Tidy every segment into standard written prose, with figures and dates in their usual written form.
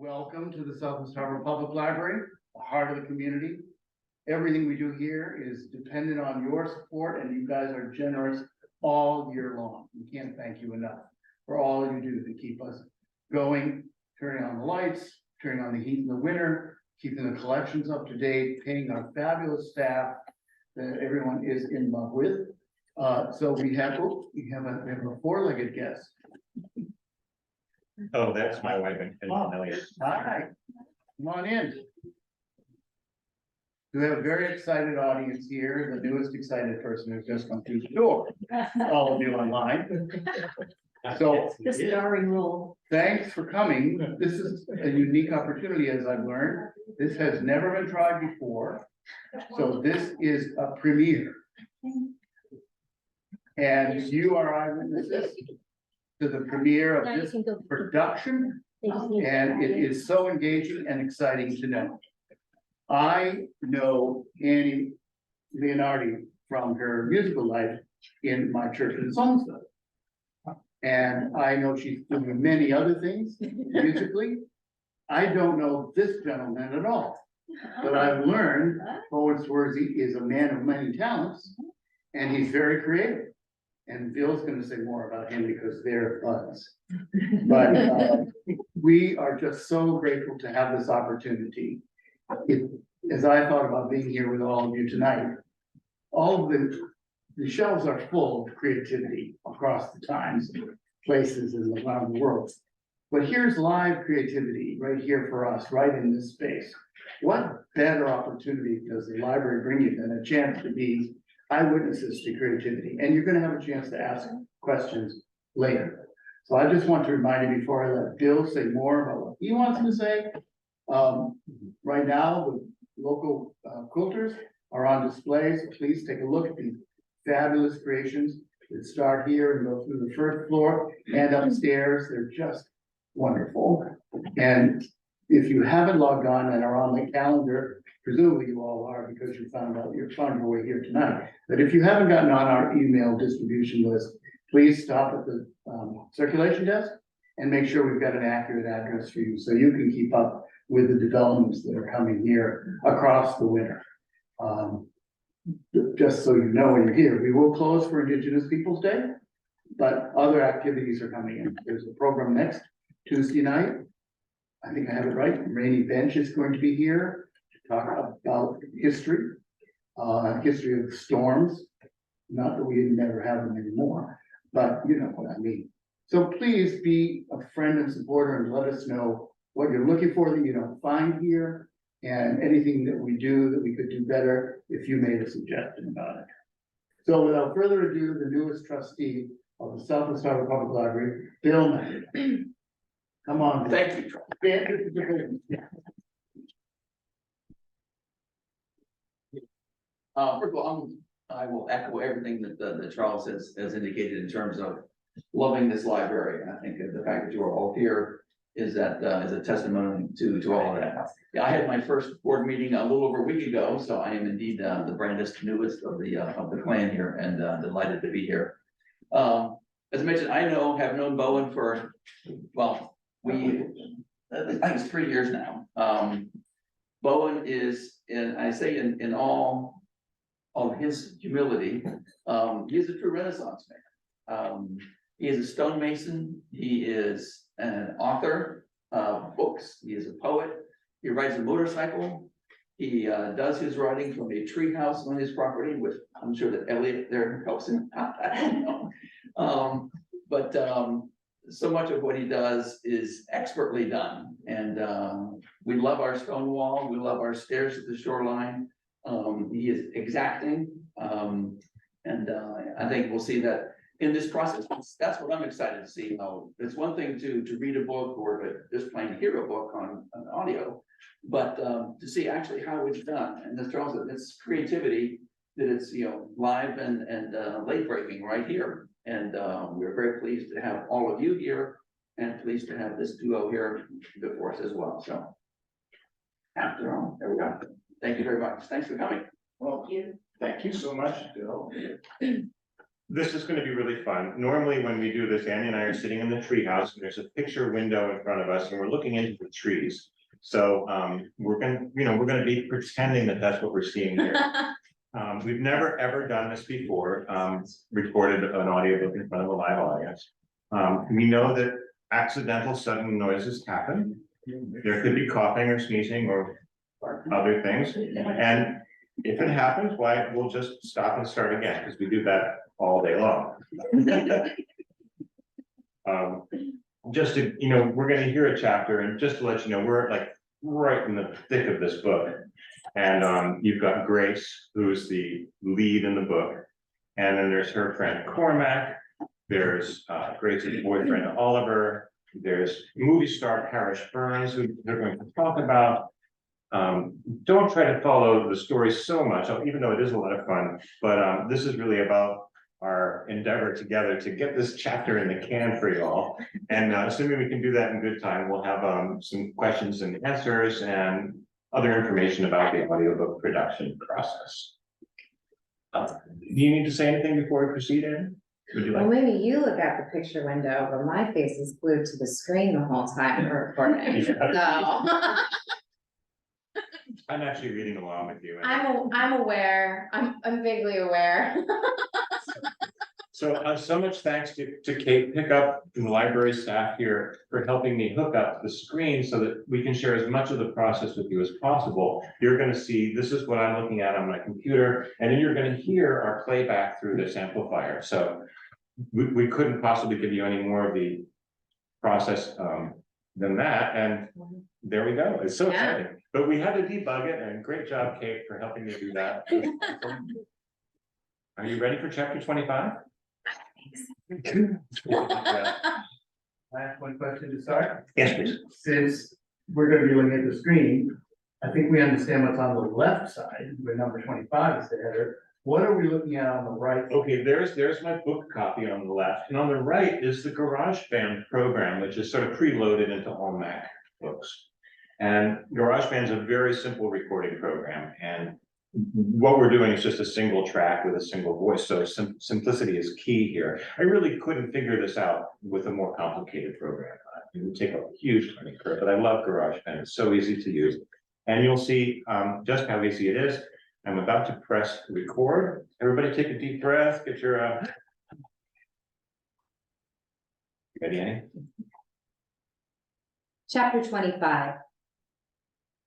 Welcome to the Southwest Harbor Public Library, the heart of the community. Everything we do here is dependent on your support, and you guys are generous all year long. We can't thank you enough for all you do to keep us going, turning on the lights, turning on the heat in the winter, keeping the collections up to date, paying our fabulous staff that everyone is in love with. So we have a four-legged guest. Oh, that's my wife. Hi, come on in. We have a very excited audience here, the newest excited person who's just come through the door, all of you online. So The starring role. thanks for coming. This is a unique opportunity, as I've learned. This has never been tried before. So this is a premiere. And you are eyewitnesses to the premiere of this production, and it is so engaging and exciting to know. I know Annie Leonardi from her musical life in my church in Songstuff. And I know she's doing many other things musically. I don't know this gentleman at all, but I've learned Bowen Swersey is a man of many talents, and he's very creative. And Bill's gonna say more about him because they're buds. But we are just so grateful to have this opportunity. As I thought about being here with all of you tonight, all of the shelves are full of creativity across the times, places, and around the world. But here's live creativity right here for us, right in this space. What better opportunity does the library bring you than a chance to be eyewitnesses to creativity? And you're gonna have a chance to ask questions later. So I just want to remind you before I let Bill say more about what he wants to say. Right now, the local quilters are on display, so please take a look at these fabulous creations that start here and go through the first floor and upstairs. They're just wonderful. And if you haven't logged on and are on the calendar, presumably you all are because you found your way here tonight. But if you haven't gotten on our email distribution list, please stop at the circulation desk and make sure we've got an accurate address for you so you can keep up with the developments that are coming here across the winter. Just so you know when you're here, we will close for Indigenous Peoples Day, but other activities are coming in. There's a program next Tuesday night. I think I have it right. Rainy Bench is going to be here to talk about history of the storms. Not that we never have them anymore, but you know what I mean. So please be a friend and supporter and let us know what you're looking for that you don't find here, and anything that we do that we could do better if you made a suggestion about it. So without further ado, the newest trustee of the Southwest Harbor Public Library, Bill Mayer. Come on. Thank you. First of all, I will echo everything that Charles has indicated in terms of loving this library. I think the fact that you are all here is a testimony to all of that. Yeah, I had my first board meeting a little over a week ago, so I am indeed the brandest newest of the clan here, and delighted to be here. As I mentioned, have known Bowen for, well, I think it's 3 years now. Bowen is, in all of his humility, he is a true Renaissance man. He is a stonemason. He is an author of books. He is a poet. He rides a motorcycle. He does his writing from a treehouse on his property, which I'm sure that Elliot there helps him. I don't know. But so much of what he does is expertly done. And we love our stone wall. We love our stairs at the shoreline. He is exacting. And I think we'll see that in this process. That's what I'm excited to see. It's one thing to read a book or to just plain hear a book on an audio, but to see actually how it's done. And as Charles said, it's creativity that it's live and late breaking right here. And we're very pleased to have all of you here and pleased to have this duo here before us as well. So after all, there we go. Thank you very much. Thanks for coming. Well, thank you so much, Bill. this is gonna be really fun. Normally, when we do this, Annie and I are sitting in the treehouse, and there's a picture window in front of us, and we're looking into the trees. So, we're gonna be pretending that that's what we're seeing here. We've never, ever done this before, recorded an audiobook in front of a live audience. We know that accidental sudden noises happen. There could be coughing or sneezing or other things, and if it happens, why, we'll just stop and start again, because we do that all day long. Just to, we're gonna hear a chapter, and just to let you know, we're like right in the thick of this book. And you've got Grace, who's the lead in the book, and then there's her friend Cormac, there's Grace's boyfriend Oliver, there's movie star Parrish Burns, who they're going to talk about. Don't try to follow the story so much, even though it is a lot of fun, but this is really about our endeavor together to get this chapter in the can for you all. And assuming we can do that in good time, we'll have some questions and answers and other information about the audiobook production process. Do you need to say anything before we proceed, Anne? Would you like? Well, maybe you look out the picture window, but my face is glued to the screen the whole time we're recording, so. I'm actually reading along with you. I'm aware, I'm vaguely aware. So much thanks to Kate Pickup and the library staff here for helping me hook up the screen so that we can share as much of the process with you as possible. You're gonna see, this is what I'm looking at on my computer, and then you're gonna hear our playback through this amplifier. So we couldn't possibly give you any more of the process than that, and there we go. It's so exciting. But we had to debug it, and great job, Kate, for helping me do that. Are you ready for chapter 25? I have one question to start. Yes, please. Since we're gonna be looking at the screen, I think we understand what's on the left side, where number 25 is the header. What are we looking at on the right? Okay, there's my book copy on the left, and on the right is the GarageBand program, which is sort of preloaded into all Mac books. And GarageBand is a very simple recording program, and what we're doing is just a single track with a single voice, so simplicity is key here. I really couldn't figure this out with a more complicated program. It would take a huge learning curve, but I love GarageBand. It's so easy to use, and you'll see just how easy it is. I'm about to press record. Everybody take a deep breath, get your ready, Annie? Chapter 25.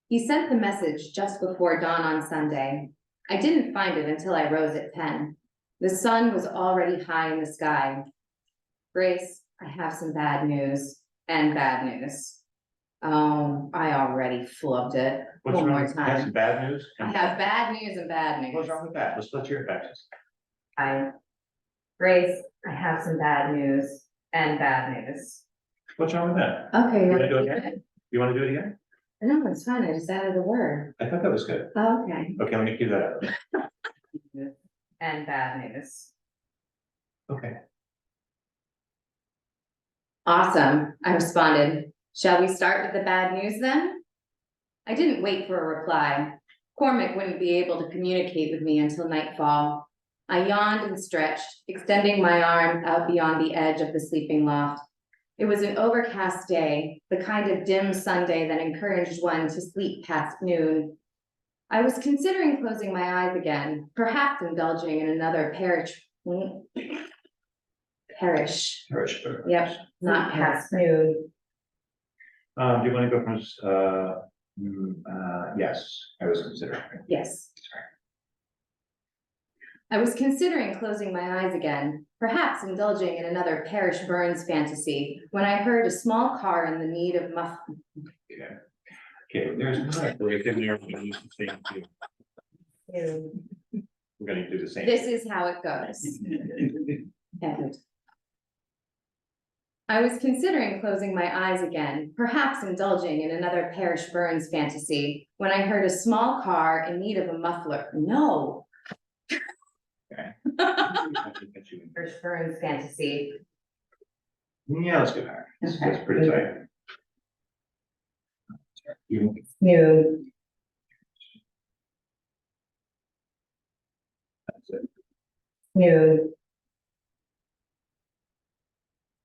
He sent the message just before dawn on Sunday. I didn't find it until I rose at 10. The sun was already high in the sky. Grace, I have some bad news and bad news. Oh, I already flubbed it. What's One wrong? more That's some time. bad news. I have bad news and bad news. What's wrong with that? Let's hear it back. Grace, I have some bad news and bad news. What's wrong with that? Okay. You wanna do it again? You want to do it again? No, it's fine. I just added a word. I thought that was good. Oh, okay. Okay, let me keep that up. And bad news. Okay. Awesome, I responded. Shall we start with the bad news then? I didn't wait for a reply. Cormac wouldn't be able to communicate with me until nightfall. I yawned and stretched, extending my arm out beyond the edge of the sleeping loft. It was an overcast day, the kind of dim Sunday that encouraged one to sleep past noon. I was considering closing my eyes again, perhaps indulging in another parish. Yep, not past noon. Do you want to go from, yes, I was considering. Yes. I was considering closing my eyes again, perhaps indulging in another Parish Burns fantasy, when I heard a small car in the need of Okay, there's not a break in there. We're gonna do the same. This is how it goes. And I was considering closing my eyes again, perhaps indulging in another Parish Burns fantasy, when I heard a small car in need of a muffler. No. Okay. Parish Burns fantasy. Yeah, let's go back. That's Okay. pretty tight. Noon. That's it. Noon.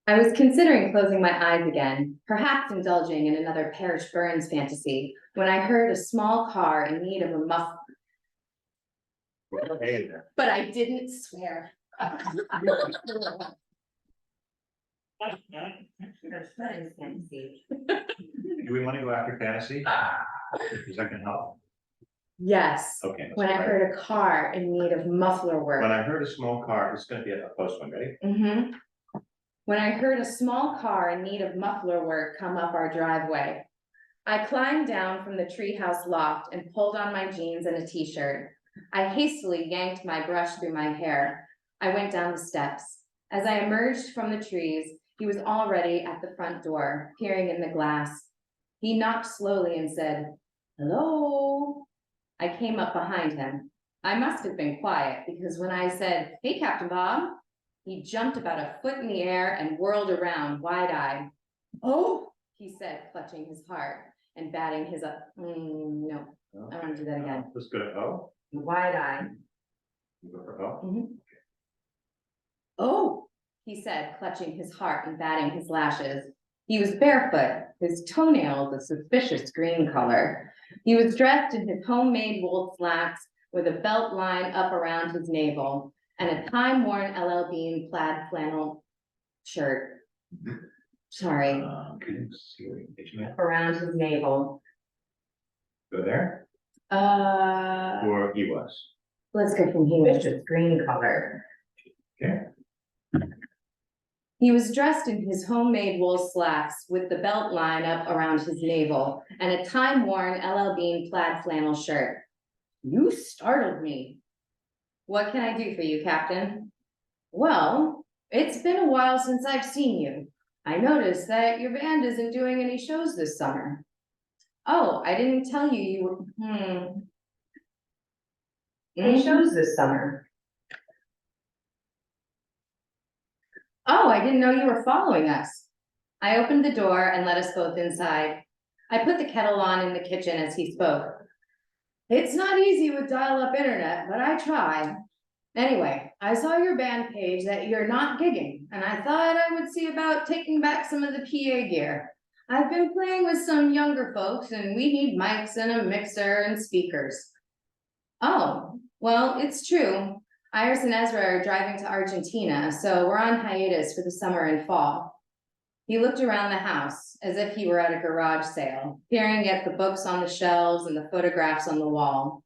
I was considering closing my eyes again, perhaps indulging in another Parish Burns fantasy, when I heard a small car in need of a muff, Hey there. but I didn't swear. Fantasy. Do we want to go after fantasy? Because that can help. Yes, Okay. when I heard a car in need of muffler work. When I heard a small car, it's gonna be a close one, ready? Mm-hmm. When I heard a small car in need of muffler work come up our driveway, I climbed down from the treehouse loft and pulled on my jeans and a t-shirt. I hastily yanked my brush through my hair. I went down the steps. As I emerged from the trees, he was already at the front door, peering in the glass. He knocked slowly and said, "Hello." I came up behind him. I must have been quiet because when I said, "Hey, Captain Bob," he jumped about a foot in the air and whirled around wide-eyed. "Oh," he said, clutching his heart and batting his no, I want to do that again. Let's go to O. Wide-eyed. You go for O. "Oh," he said, clutching his heart and batting his lashes. He was barefoot, his toenails a suspicious green color. He was dressed in his homemade wool slacks with a belt line up around his navel and a time-worn LL Bean plaid flannel shirt. Sorry, Okay, see what you meant. around his navel. Go there, Uh, or he was. let's go from here. It's just green color. Okay. He was dressed in his homemade wool slacks with the belt line up around his navel and a time-worn LL Bean plaid flannel shirt. "You startled me." "What can I do for you, Captain?" "Well, it's been a while since I've seen you. I noticed that your band isn't doing any shows this summer." "Oh, I didn't tell you you were, Any shows this summer?" "Oh, I didn't know you were following us." I opened the door and let us both inside. I put the kettle on in the kitchen as he spoke. "It's not easy with dial-up internet, but I try. Anyway, I saw your band page that you're not gigging, and I thought I would see about taking back some of the PA gear. I've been playing with some younger folks, and we need mics and a mixer and speakers." "Oh, well, it's true. Iris and Ezra are driving to Argentina, so we're on hiatus for the summer and fall." He looked around the house as if he were at a garage sale, peering at the books on the shelves and the photographs on the wall.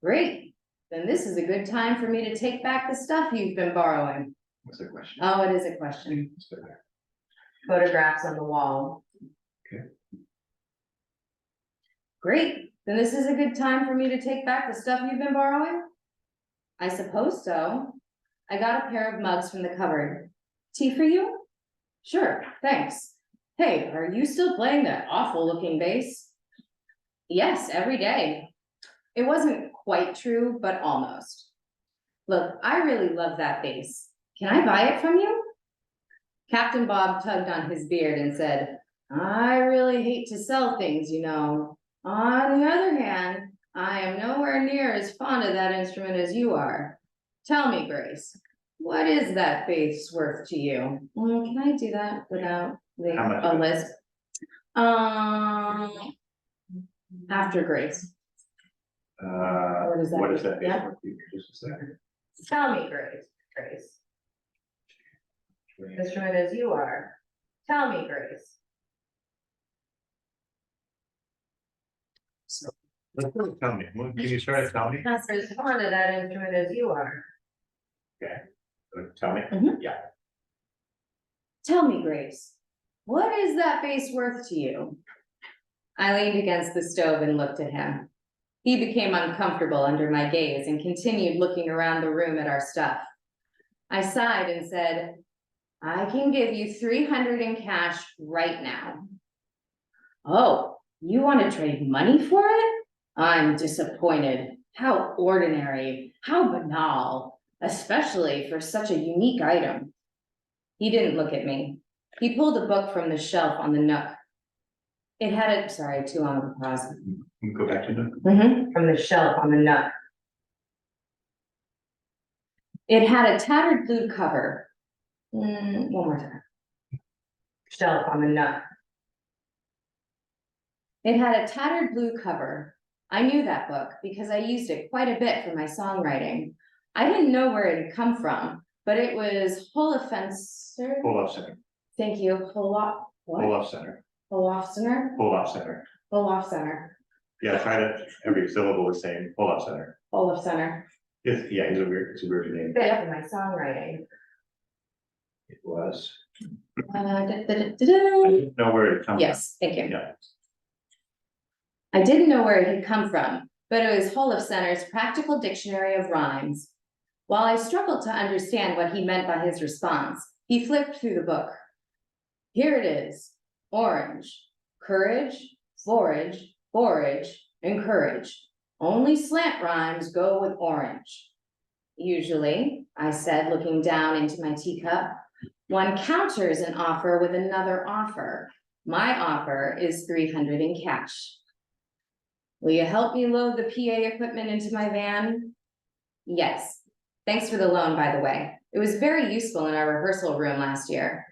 "Great, then this is a good time for me to take back the stuff you've been borrowing." What's the question? Oh, it is a question. Let's go there. Photographs on the wall. Okay. "Great, then this is a good time for me to take back the stuff you've been borrowing?" "I suppose so." I got a pair of mugs from the cupboard. "Tea for you?" "Sure, thanks. Hey, are you still playing that awful looking bass?" "Yes, every day." It wasn't quite true, but almost. "Look, I really love that bass. Can I buy it from you?" Captain Bob tugged on his beard and said, "I really hate to sell things, you know. On the other hand, I am nowhere near as fond of that instrument as you are. Tell me, Grace, what is that bass worth to you?" Can I do that without How much? a list? After Grace. What is that? Yeah. Just a second. Tell me, Grace, instrument as you are. Tell me, Grace. Let's go to Tony. Can you start at Tony? As fond of that instrument as you are. Okay. Tell me. Mhm. Yeah. Tell me, Grace, what is that bass worth to you? I leaned against the stove and looked at him. He became uncomfortable under my gaze and continued looking around the room at our stuff. I sighed and said, "I can give you 300 in cash right now." "Oh, you want to trade money for it? I'm disappointed. How ordinary, how banal, especially for such a unique item." He didn't look at me. He pulled a book from the shelf on the nook. It had sorry, too long of a pause. Can we go back to the. From the shelf on the nook. It had a tattered blue cover. One more time. shelf on the nook. It had a tattered blue cover. I knew that book because I used it quite a bit for my songwriting. I didn't know where it had come from, but it was Holofenser. Olaf Center, Thank you, what? Olaf Center, Olaf Center? Olaf Center. Olaf Center, Yeah, try to, every syllable is saying Olaf Center. Olaf Center. Yeah, it's a weird name. Bit for my songwriting. It was. Da, da, da, da, da. I didn't know where it comes from. Yes, thank you. Yeah. I didn't know where it had come from, but it was Holofcener's Practical Dictionary of Rhymes. While I struggled to understand what he meant by his response, he flipped through the book. Here it is: orange, courage, forage, forage, encourage. Only slant rhymes go with orange. Usually, I said, looking down into my teacup, one counters an offer with another offer. My offer is $300 in cash. Will you help me load the PA equipment into my van? Yes. Thanks for the loan, by the way. It was very useful in our rehearsal room last year.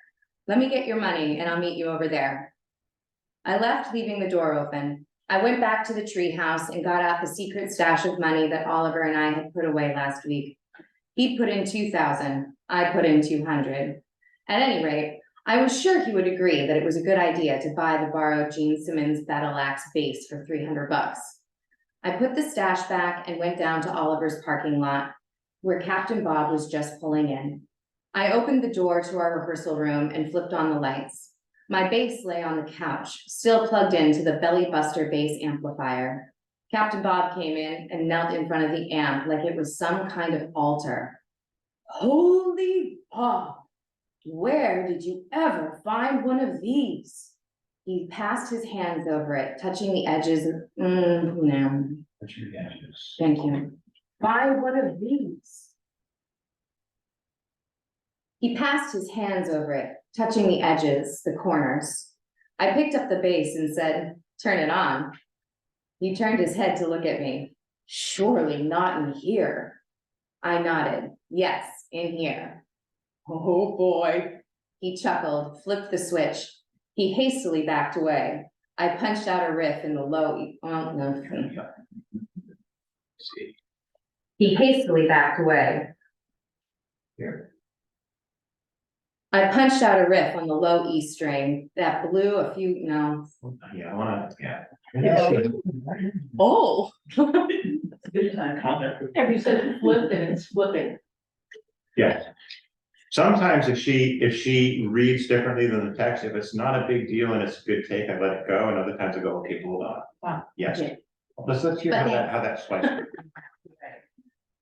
Let me get your money and I'll meet you over there. I left, leaving the door open. I went back to the treehouse and got out the secret stash of money that Oliver and I had put away last week. He put in $2,000. I put in $200. At any rate, I was sure he would agree that it was a good idea to buy the borrowed Gene Simmons Battle Axe bass for $300. I put the stash back and went down to Oliver's parking lot, where Captain Bob was just pulling in. I opened the door to our rehearsal room and flipped on the lights. My bass lay on the couch, still plugged into the Belly Buster bass amplifier. Captain Bob came in and knelt in front of the amp like it was some kind of altar. Holy Bob! Where did you ever find one of these? He passed his hands over it, touching the edges. No. Thank you. Find one of these. He passed his hands over it, touching the edges, the corners. I picked up the bass and said, "Turn it on." He turned his head to look at me. "Surely not in here." I nodded. "Yes, in here." "Oh boy." He chuckled, flipped the switch. He hastily backed away. I punched out a riff in the low E. Oh, no. He hastily backed away. Here. I punched out a riff on the low E string that blew a few, no. Yeah, I wanna, yeah. Oh. Good time comment. Have you said flip and it's flipping? Yeah. Sometimes if she reads differently than the text, if it's not a big deal and it's a good take, I let it go, and other times I go, okay, hold on. Wow. Yes. Yeah. Let's hear But how that slice.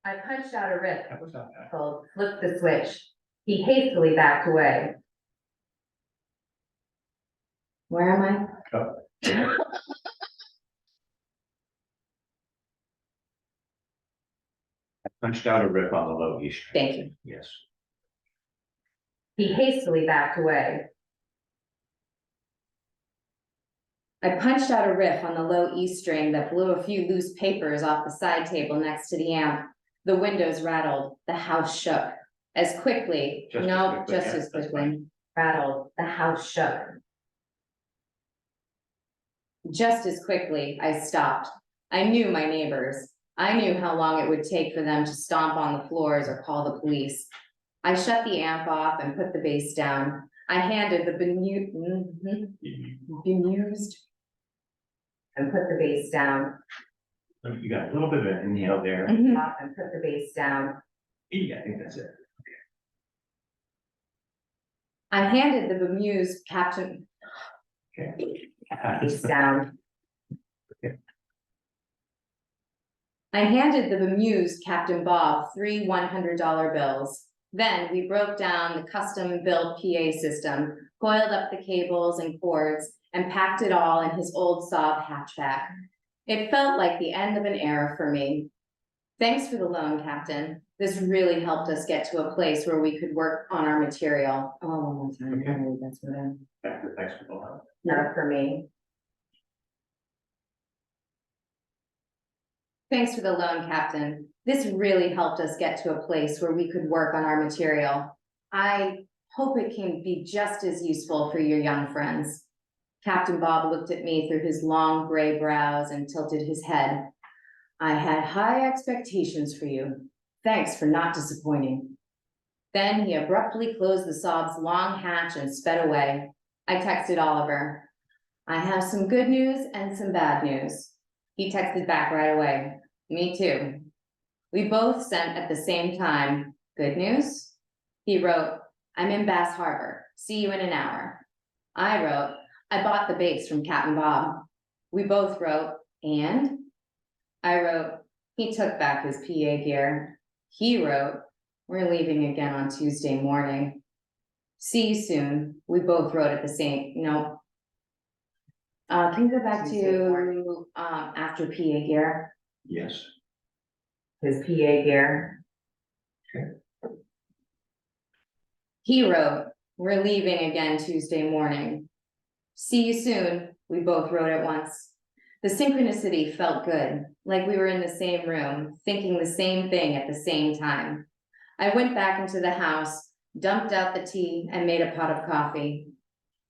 I punched out a riff, That was not bad. flipped the switch. He hastily backed away. Where am I? Oh. I punched out a riff on the low E string. Thank you. Yes. He hastily backed away. I punched out a riff on the low E string that blew a few loose papers off the side table next to the amp. The windows rattled, the house shook. As quickly, Just no, as quickly, just yeah, as that's quickly, rattled, the house shook. Just as quickly, I stopped. I knew my neighbors. I knew how long it would take for them to stomp on the floors or call the police. I shut the amp off and put the bass down. I handed the bemused and put the bass down. You got a little bit of an inhale there. Off and put the bass down. Yeah, I think that's it. I handed the bemused Captain Okay. bass down. I handed the bemused Captain Bob 3 $100 bills. Then we broke down the custom-built PA system, coiled up the cables and cords, and packed it all in his old Saab hatchback. It felt like the end of an era for me. Thanks for the loan, Captain. This really helped us get to a place where we could work on our material. Oh, one more time. Okay. Maybe that's what I'm. Thanks for the loan. Not for me. Thanks for the loan, Captain. This really helped us get to a place where we could work on our material. I Hope it can be just as useful for your young friends. Captain Bob looked at me through his long gray brows and tilted his head. I had high expectations for you. Thanks for not disappointing. Then he abruptly closed the Saab's long hatch and sped away. I texted Oliver. I have some good news and some bad news. He texted back right away. Me too. We both sent at the same time. Good news? He wrote, I'm in Bass Harbor. See you in an hour. I wrote, I bought the bass from Captain Bob. We both wrote, and? I wrote, he took back his PA gear. He wrote, we're leaving again on Tuesday morning. See you soon. We both wrote at the same, no. Can you go back to, after PA gear? Yes. His PA gear. Okay. He wrote, we're leaving again Tuesday morning. See you soon. We both wrote at once. The synchronicity felt good, like we were in the same room, thinking the same thing at the same time. I went back into the house, dumped out the tea, and made a pot of coffee.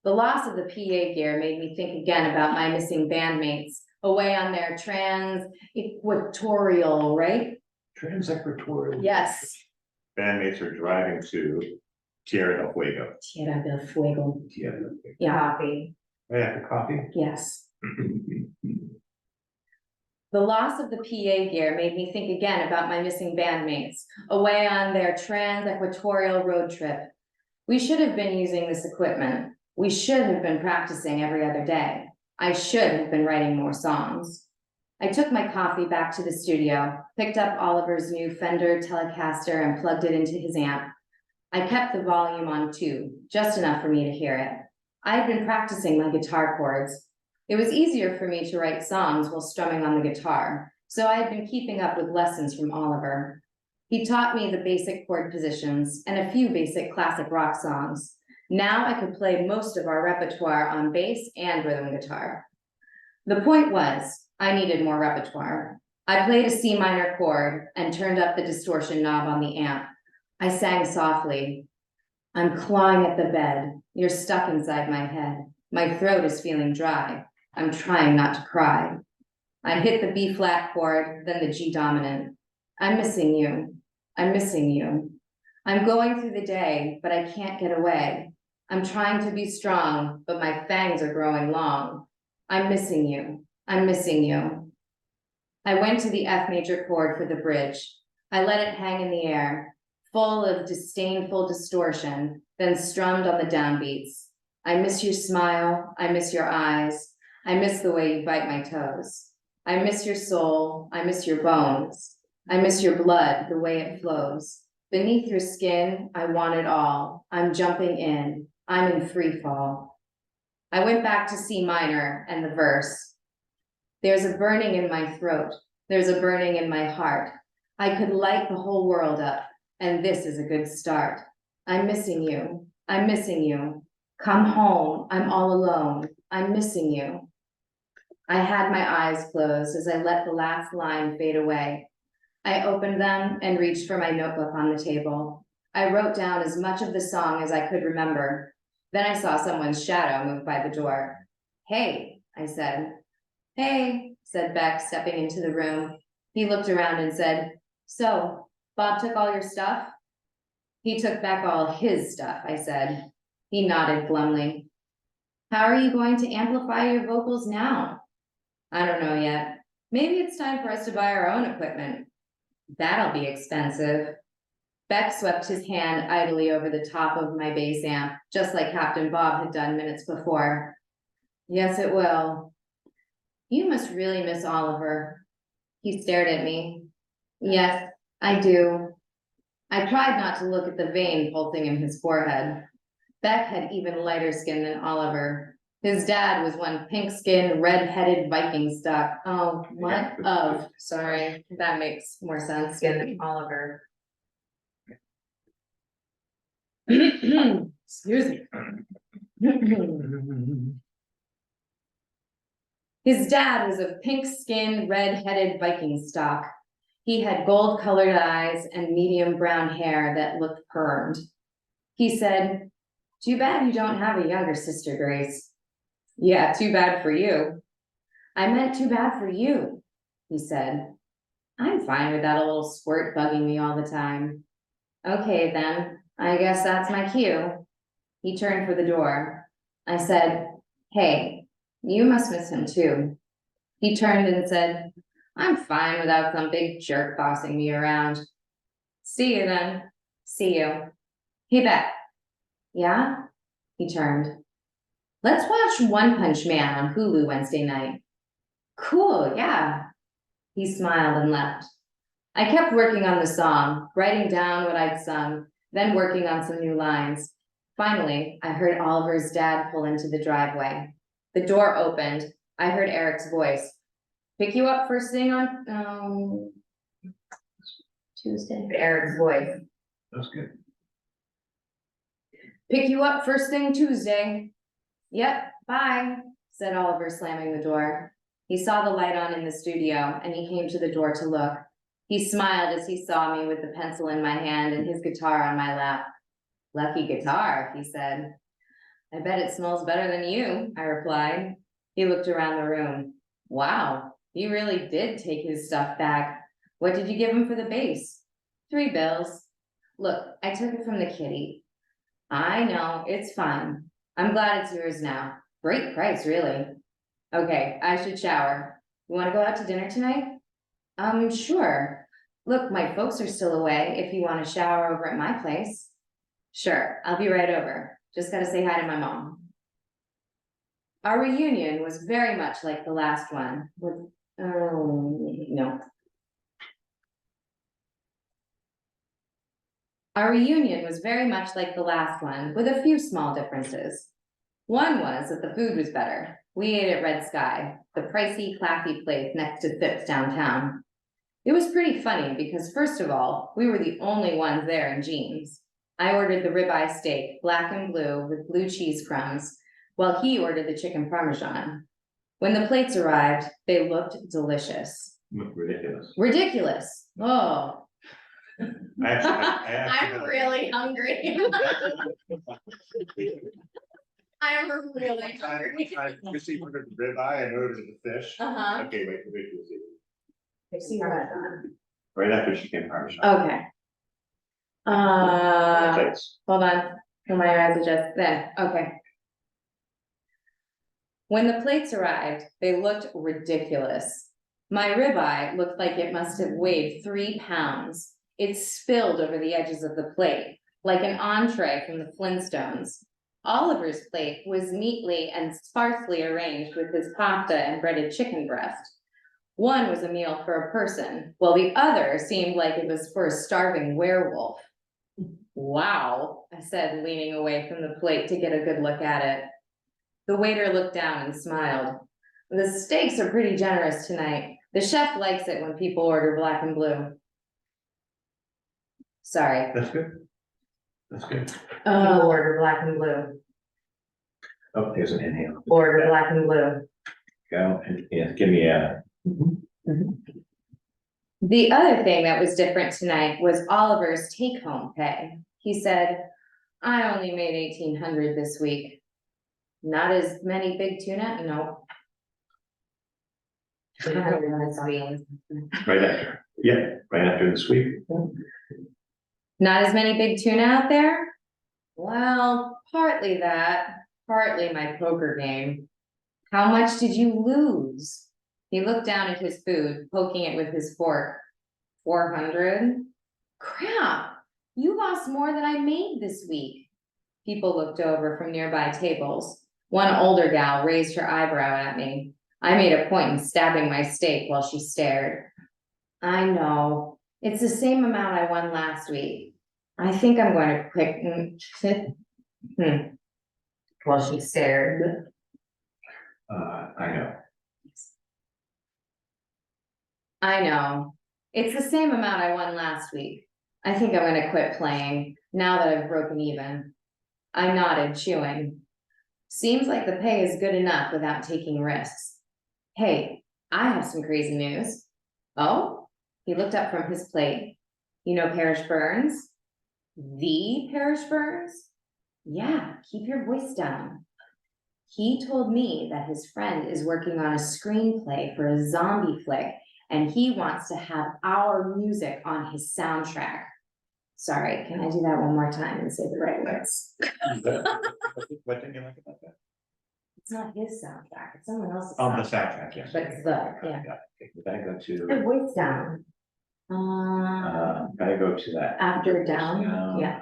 The loss of the PA gear made me think again about my missing bandmates, away on their trans-equatorial, right? Trans-equatorial. Yes. Bandmates are driving to Tierra del Fuego. Tierra del Fuego. Tierra del Fuego. Yeah. Coffee. Right after coffee? Yes. The loss of the PA gear made me think again about my missing bandmates, away on their trans-equatorial road trip. We should have been using this equipment. We should have been practicing every other day. I should have been writing more songs. I took my coffee back to the studio, picked up Oliver's new Fender Telecaster and plugged it into his amp. I kept the volume on 2, just enough for me to hear it. I had been practicing my guitar chords. It was easier for me to write songs while strumming on the guitar, so I had been keeping up with lessons from Oliver. He taught me the basic chord positions and a few basic classic rock songs. Now I could play most of our repertoire on bass and rhythm guitar. The point was, I needed more repertoire. I played a C minor chord and turned up the distortion knob on the amp. I sang softly. I'm clawing at the bed. You're stuck inside my head. My throat is feeling dry. I'm trying not to cry. I hit the B flat chord, then the G dominant. I'm missing you. I'm missing you. I'm going through the day, but I can't get away. I'm trying to be strong, but my fangs are growing long. I'm missing you. I'm missing you. I went to the F major chord for the bridge. I let it hang in the air, full of disdainful distortion, then strummed on the downbeats. I miss your smile. I miss your eyes. I miss the way you bite my toes. I miss your soul. I miss your bones. I miss your blood, the way it flows. Beneath your skin, I want it all. I'm jumping in. I'm in free fall. I went back to C minor and the verse. There's a burning in my throat. There's a burning in my heart. I could light the whole world up, and this is a good start. I'm missing you. I'm missing you. Come home. I'm all alone. I'm missing you. I had my eyes closed as I let the last line fade away. I opened them and reached for my notebook on the table. I wrote down as much of the song as I could remember. Then I saw someone's shadow move by the door. Hey, I said. Hey, said Beck, stepping into the room. He looked around and said, so, Bob took all your stuff? He took back all his stuff, I said. He nodded glumly. How are you going to amplify your vocals now? I don't know yet. Maybe it's time for us to buy our own equipment. That'll be expensive. Beck swept his hand idly over the top of my bass amp, just like Captain Bob had done minutes before. Yes, it will. You must really miss Oliver. He stared at me. Yes, I do. I tried not to look at the vein pulsing in his forehead. Beck had even lighter skin than Oliver. His dad was one pink-skinned, red-headed Viking stock. Oh, what? Oh, sorry. That makes more sense than Oliver. Excuse me. His dad was of pink-skinned, red-headed Viking stock. He had gold-colored eyes and medium brown hair that looked permed. He said, "Too bad you don't have a younger sister, Grace." "Yeah, too bad for you." "I meant too bad for you," he said. "I'm fine without a little squirt bugging me all the time." "Okay, then, I guess that's my cue." He turned for the door. I said, "Hey, you must miss him too." He turned and said, "I'm fine without some big jerk bossing me around." "See you then." "See you." "Hey, Beth." "Yeah?" He turned. "Let's watch One Punch Man on Hulu Wednesday night." "Cool, yeah." He smiled and left. I kept working on the song, writing down what I'd sung, then working on some new lines. Finally, I heard Oliver's dad pull into the driveway. The door opened. I heard Eric's voice. "Pick you up first thing on, Tuesday." Eric's voice. That's good. "Pick you up first thing Tuesday." "Yep, bye," said Oliver, slamming the door. He saw the light on in the studio, and he came to the door to look. He smiled as he saw me with the pencil in my hand and his guitar on my lap. "Lucky guitar," he said. "I bet it smells better than you," I replied. He looked around the room. "Wow, you really did take his stuff back. What did you give him for the bass?" $3 bills. "Look, I took it from the kitty." "I know, it's fine. I'm glad it's yours now. Great price, really." "Okay, I should shower. You want to go out to dinner tonight?" Sure. Look, my folks are still away if you want to shower over at my place." "Sure, I'll be right over. Just gotta say hi to my mom." Our reunion was very much like the last one with, no. Our reunion was very much like the last one with a few small differences. One was that the food was better. We ate at Red Sky, the pricey, classy place next to Phipps downtown. It was pretty funny because, first of all, we were the only ones there in jeans. I ordered the ribeye steak, black and blue, with blue cheese crumbs, while he ordered the chicken parmesan. When the plates arrived, they looked delicious. Ridiculous. Ridiculous. Oh, I actually I'm really hungry. I'm really hungry. I received the ribeye and ordered the fish. Uh-huh. Okay, wait, we'll see. Okay. Right after chicken parmesan. Plates. Hold on, till my eyes adjust then, okay. When the plates arrived, they looked ridiculous. My ribeye looked like it must have weighed 3 pounds. It spilled over the edges of the plate, like an entree from the Flintstones. Oliver's plate was neatly and sparsely arranged with his pasta and breaded chicken breast. One was a meal for a person, while the other seemed like it was for a starving werewolf. "Wow," I said, leaning away from the plate to get a good look at it. The waiter looked down and smiled. "The steaks are pretty generous tonight. The chef likes it when people order black and blue." Sorry. That's good. That's good. People order black and blue. Oh, there's an inhale. Order black and blue. Go and yeah, give me a. The other thing that was different tonight was Oliver's take-home pay. He said, "I only made 1,800 this week." "Not as many big tuna?" "No." Right after. Yeah, right after the sweep. "Not as many big tuna out there?" "Well, partly that, partly my poker game." "How much did you lose?" He looked down at his food, poking it with his fork. 400. "Crap, you lost more than I made this week." People looked over from nearby tables. One older gal raised her eyebrow at me. I made a point in stabbing my steak while she stared. "I know, it's the same amount I won last week. I think I'm going to quit." While she stared. I know. "I know. It's the same amount I won last week. I think I'm gonna quit playing, now that I've broken even." I nodded, chewing. Seems like the pay is good enough without taking risks. "Hey, I have some crazy news." "Oh?" He looked up from his plate. "You know Parrish Burns?" The Parish Burns? Yeah, keep your voice down. He told me that his friend is working on a screenplay for a zombie flick, and he wants to have our music on his soundtrack. Sorry, can I do that one more time and say the right words? What didn't you like about that? It's not his soundtrack, it's someone else's. Oh, the soundtrack, yes. But it's the, yeah. Got it. Okay, we gotta go Keep to, your voice down. gotta go to that. After down, yeah.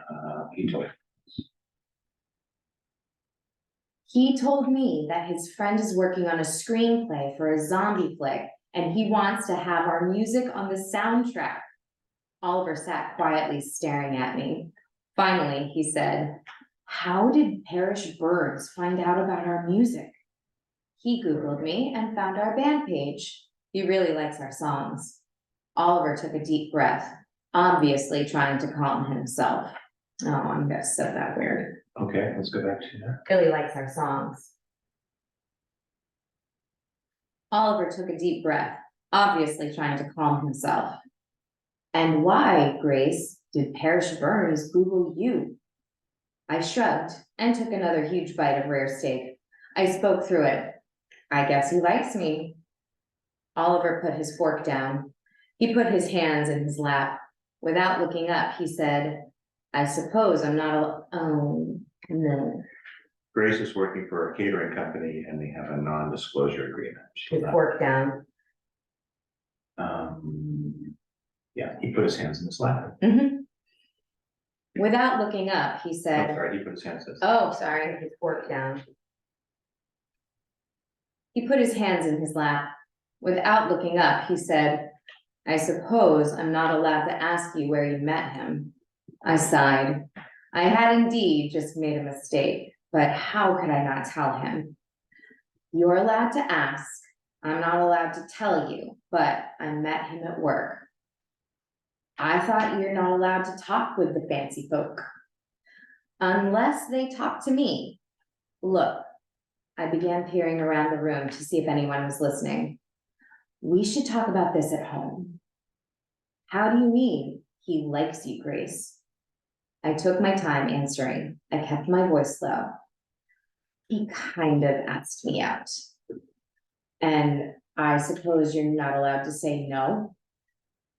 He told. He told me that his friend is working on a screenplay for a zombie flick, and he wants to have our music on the soundtrack. Oliver sat quietly staring at me. Finally, he said, "How did Parish Burns find out about our music?" He Googled me and found our band page. He really likes our songs. Oliver took a deep breath, obviously trying to calm himself. Oh, I'm gonna say that weird. Okay, let's go back to that. Really likes our songs. Oliver took a deep breath, obviously trying to calm himself. And why, Grace, did Parish Burns Google you? I shrugged and took another huge bite of rare steak. I spoke through it. I guess he likes me. Oliver put his fork down. He put his hands in his lap. Without looking up, he said, "I suppose I'm not no." Grace is working for a catering company and they have a non-disclosure agreement. His fork down. Yeah, he put his hands in his lap. Without looking up, he I'm said, sorry, he put his hands in his. "Oh, sorry, his fork down." He put his hands in his lap. Without looking up, he said, "I suppose I'm not allowed to ask you where you met him." I sighed. I had indeed just made a mistake, but how could I not tell him? "You're allowed to ask. I'm not allowed to tell you, but I met him at work." "I thought you're not allowed to talk with the fancy folk." "Unless they talk to me. Look," I began peering around the room to see if anyone was listening. "We should talk about this at home." "How do you mean he likes you, Grace?" I took my time answering. I kept my voice low. "He kind of asked me out." "And I suppose you're not allowed to say no?"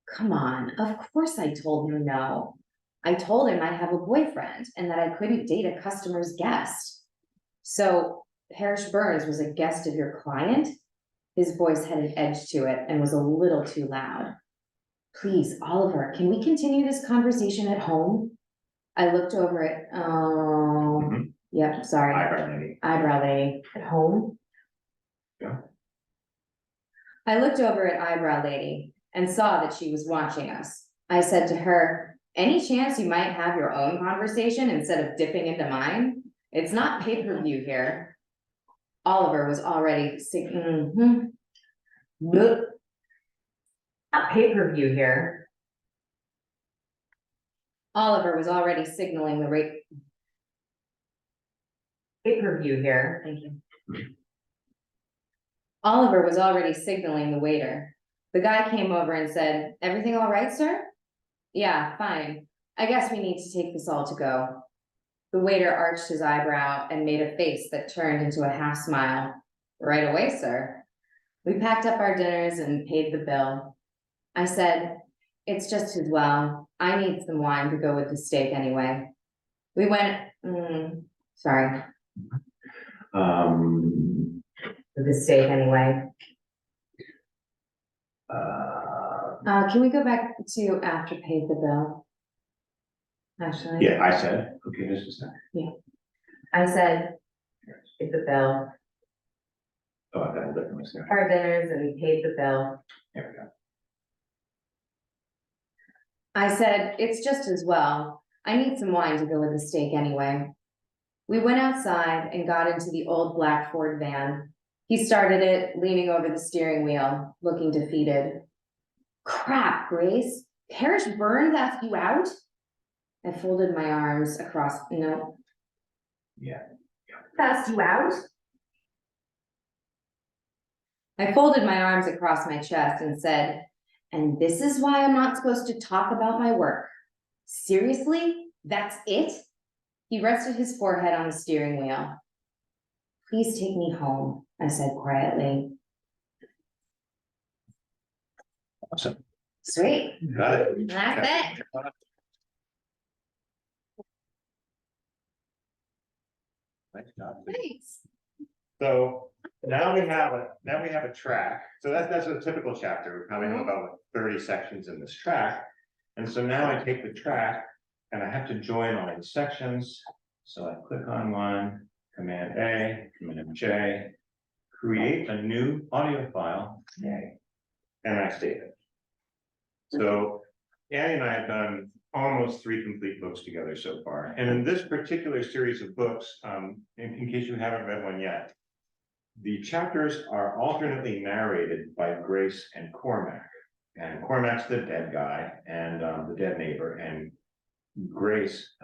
"Come on, of course I told him no. I told him I have a boyfriend and that I couldn't date a customer's guest." "So Parish Burns was a guest of your client?" His voice had an edge to it and was a little too loud. "Please, Oliver, can we continue this conversation at home?" I looked over at, yep, sorry. Eyebrow lady. Eyebrow lady, at home? Yeah. I looked over at Eyebrow lady and saw that she was watching us. I said to her, "Any chance you might have your own conversation instead of dipping into mine? It's not pay-per-view here." Oliver was already not pay-per-view here. Oliver was already signaling the rate. Pay-per-view here, thank you. Oliver was already signaling the waiter. The guy came over and said, "Everything all right, sir?" "Yeah, fine. I guess we need to take this all to go." The waiter arched his eyebrow and made a face that turned into a half smile. "Right away, sir." We packed up our dinners and paid the bill. I said, "It's just as well. I need some wine to go with the steak anyway." We went, sorry. With the steak anyway. Can we go back to after paid the bill? Actually. Yeah, I said, okay, just a second. I said, paid the bill, Oh, I got a different one. our dinners and paid the bill. There we go. I said, "It's just as well. I need some wine to go with the steak anyway." We went outside and got into the old black Ford van. He started it, leaning over the steering wheel, looking defeated. "Crap, Grace, Parish Burns asked you out?" I folded my arms across, no. Yeah. Asked you out? I folded my arms across my chest and said, "And this is why I'm not supposed to talk about my work. Seriously? That's it? He rested his forehead on the steering wheel. Please take me home, I said quietly. Awesome. Sweet. Got it. That's it. Nice job. Thanks. So now we have a track. So that's a typical chapter. We probably have about 30 sections in this track. And so now I take the track and I have to join all the sections. So I click on one, Command A, Command J, create a new audio file, A, and I save it. So Annie and I have done almost 3 complete books together so far. And in this particular series of books, in case you haven't read one yet, the chapters are alternately narrated by Grace and Cormac. And Cormac's the dead guy and the dead neighbor, and Grace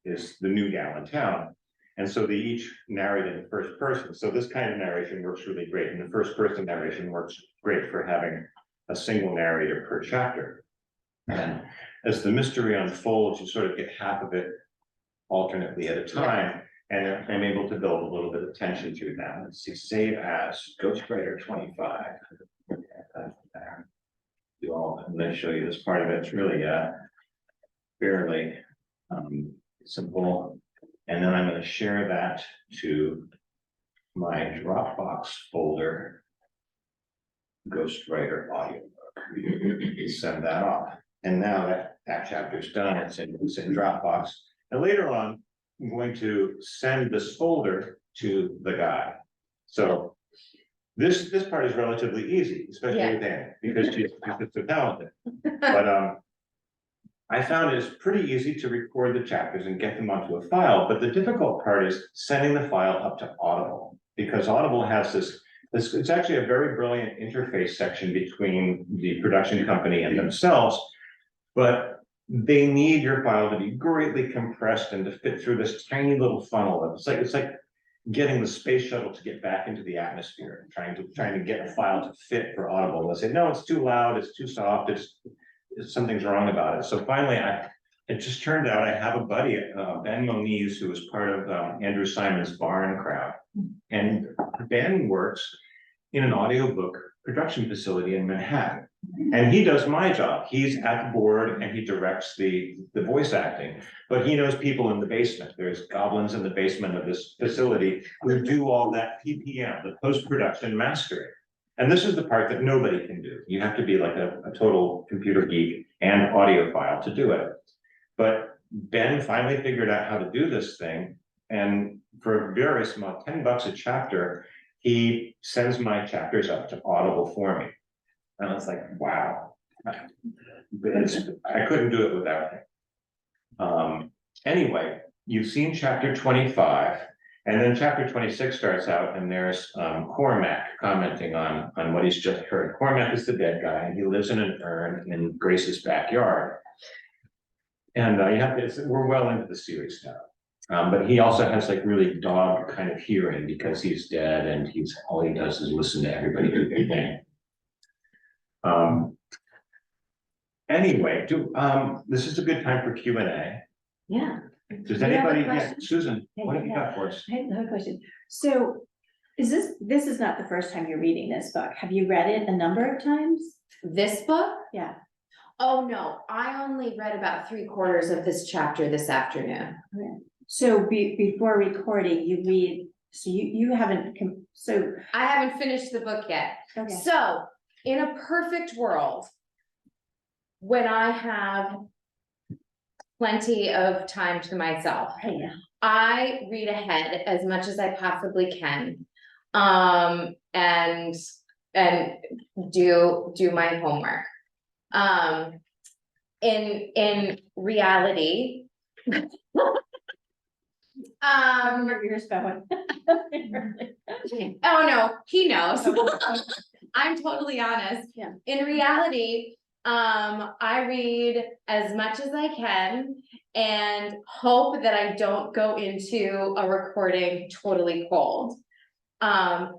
is the new gal in town. And so they each narrate in the first person. So this kind of narration works really great. And the first person narration works great for having a single narrator per chapter. And as the mystery unfolds, you sort of get half of it alternately at a time. And I'm able to build a little bit of tension through that. Let's see, save as Ghostwriter 25. Do all, I'm going to show you this part of it. It's really fairly simple. And then I'm going to share that to my Dropbox folder, Ghostwriter Audiobook. Send that off. And now that chapter's done, it's in Dropbox. And later on, I'm going to send this folder to the guy. So this part is relatively easy, especially with Annie, because she's so talented. But I found it's pretty easy to record the chapters and get them onto a file. But the difficult part is sending the file up to Audible, because Audible has this it's actually a very brilliant interface section between the production company and themselves, but they need your file to be greatly compressed and to fit through this tiny little funnel. It's like getting the space shuttle to get back into the atmosphere, trying to get a file to fit for Audible. And they say, no, it's too loud, it's too soft, something's wrong about it. So finally, it just turned out I have a buddy, Ben Moniz, who was part of Andrew Simon's Barn crowd. And Ben works in an audiobook production facility in Manhattan. And he does my job. He's at the board and he directs the voice acting, but he knows people in the basement. There's goblins in the basement of this facility who do all that PPM, the post-production mastering. And this is the part that nobody can do. You have to be like a total computer geek and audiophile to do it. But Ben finally figured out how to do this thing. And for a very small, $10 a chapter, he sends my chapters up to Audible for me. And I was like, wow, I couldn't do it without him. Anyway, you've seen chapter 25, and then chapter 26 starts out, and there's Cormac commenting on what he's just heard. Cormac is the dead guy, and he lives in an urn in Grace's backyard. And we're well into the series now. But he also has like really dog kind of hearing because he's dead, and all he does is listen to everybody do their thing. Anyway, this is a good time for Q&A. Yeah. Does anybody, Susan, what have you got for us? I have a question. So this is not the first time you're reading this book. Have you read it a number of times? This book? Yeah. Oh, no, I only read about 3/4 of this chapter this afternoon. Okay. So before recording, you read, so you haven't, so. I haven't finished the book yet. Okay. So, in a perfect world, when I have plenty of time to myself, Yeah. I read ahead as much as I possibly can. And do my homework. In reality, You're spelling. oh no, he knows. I'm totally honest. Yeah. In reality, I read as much as I can and hope that I don't go into a recording totally cold.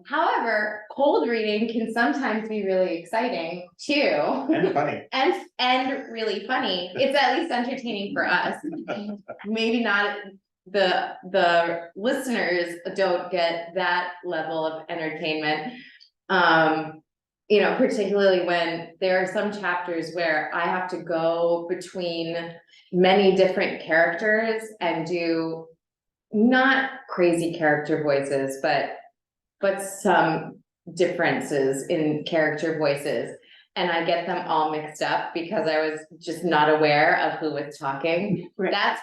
However, cold reading can sometimes be really exciting too. And funny. And really funny. It's at least entertaining for us. Maybe not, the listeners don't get that level of entertainment. You know, particularly when there are some chapters where I have to go between many different characters and do not crazy character voices, but some differences in character voices. And I get them all mixed up because I was just not aware of who was talking. Right. That's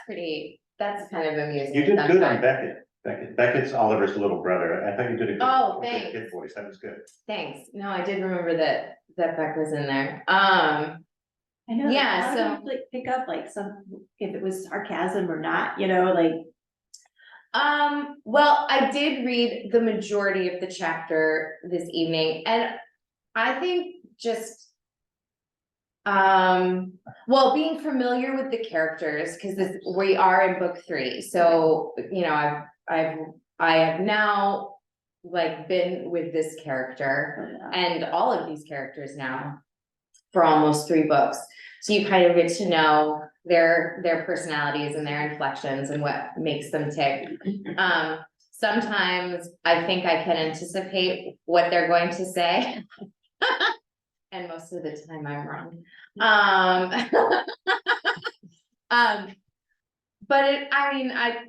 kind of amusing. You did good on sometimes. Beckett. Beckett's Oliver's little brother. I thought you did a good, Oh, a good thanks. kid voice. That was good. Thanks. No, I did remember that Beck was in there. I know. that Yeah, a lot of so- people, like, pick up like some, if it was sarcasm or not, you know, like. Well, I did read the majority of the chapter this evening, and I think just well, being familiar with the characters, because we are in book 3, so you know, I have now like been with this character and all of these characters now for almost 3 books. So you kind of get to know their personalities and their inflections and what makes them tick. Sometimes I think I can anticipate what they're going to say. And most of the time I'm wrong. But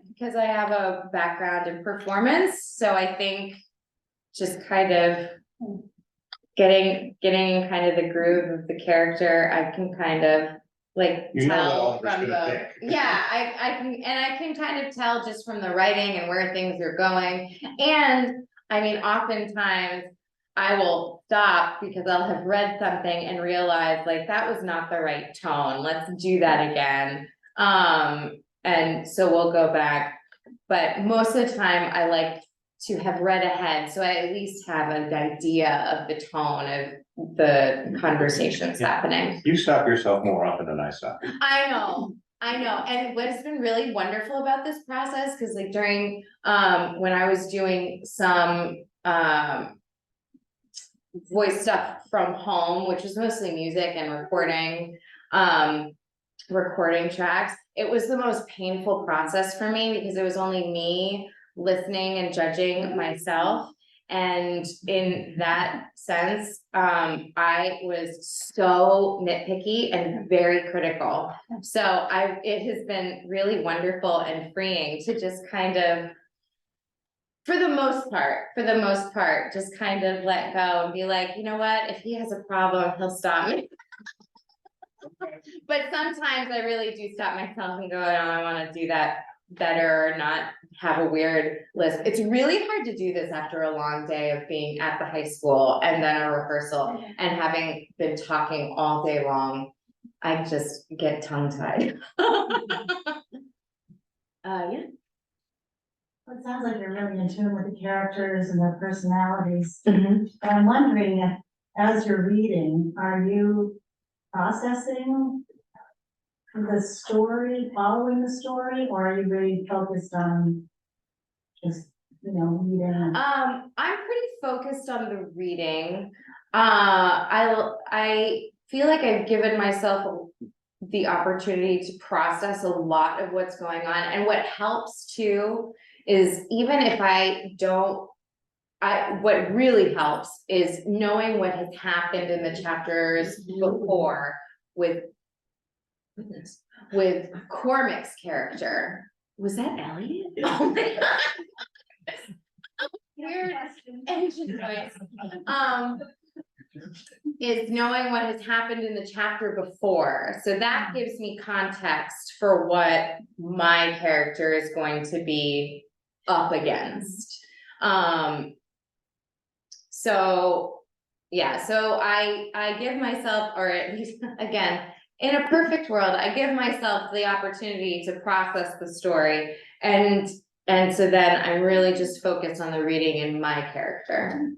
because I have a background in performance, so I think just kind of getting kind of the groove of the character, I can kind of like You know what tell Oliver's from gonna the, think. yeah, I can kind of tell just from the writing and where things are going. And I mean, oftentimes I will stop because I'll have read something and realize like that was not the right tone. Let's do that again. And so we'll go back, but most of the time I like to have read ahead, so I at least have an idea of the tone of the conversations happening. You stop yourself more often than I stop. I know. And what has been really wonderful about this process, because like during, when I was doing some, voice stuff from home, which was mostly music and recording tracks, it was the most painful process for me because it was only me listening and judging myself. And in that sense, I was so nitpicky and very critical. So it has been really wonderful and freeing to just kind of, for the most part, just kind of let go and be like, you know what, if he has a problem, he'll stop me. But sometimes I really do stop myself and go, oh, I want to do that better, or not have a weird list. It's really hard to do this after a long day of being at the high school and then a rehearsal and having been talking all day long. I just get tongue-tied. Yeah. Well, it sounds like you're really in tune with the characters and their personalities. Mhm. But I'm wondering, as you're reading, are you processing the story, following the story, or are you really focused on just, reading? I'm pretty focused on the reading. I feel like I've given myself the opportunity to process a lot of what's going on. And what helps too is even if I don't, what really helps is knowing what has happened in the chapters before with Cormac's character. Was that Elliot? Oh my God. Weird engine noise. Is knowing what has happened in the chapter before. So that gives me context for what my character is going to be up against. So yeah, so I give myself, or at least again, in a perfect world, I give myself the opportunity to process the story, and so then I'm really just focused on the reading and my character.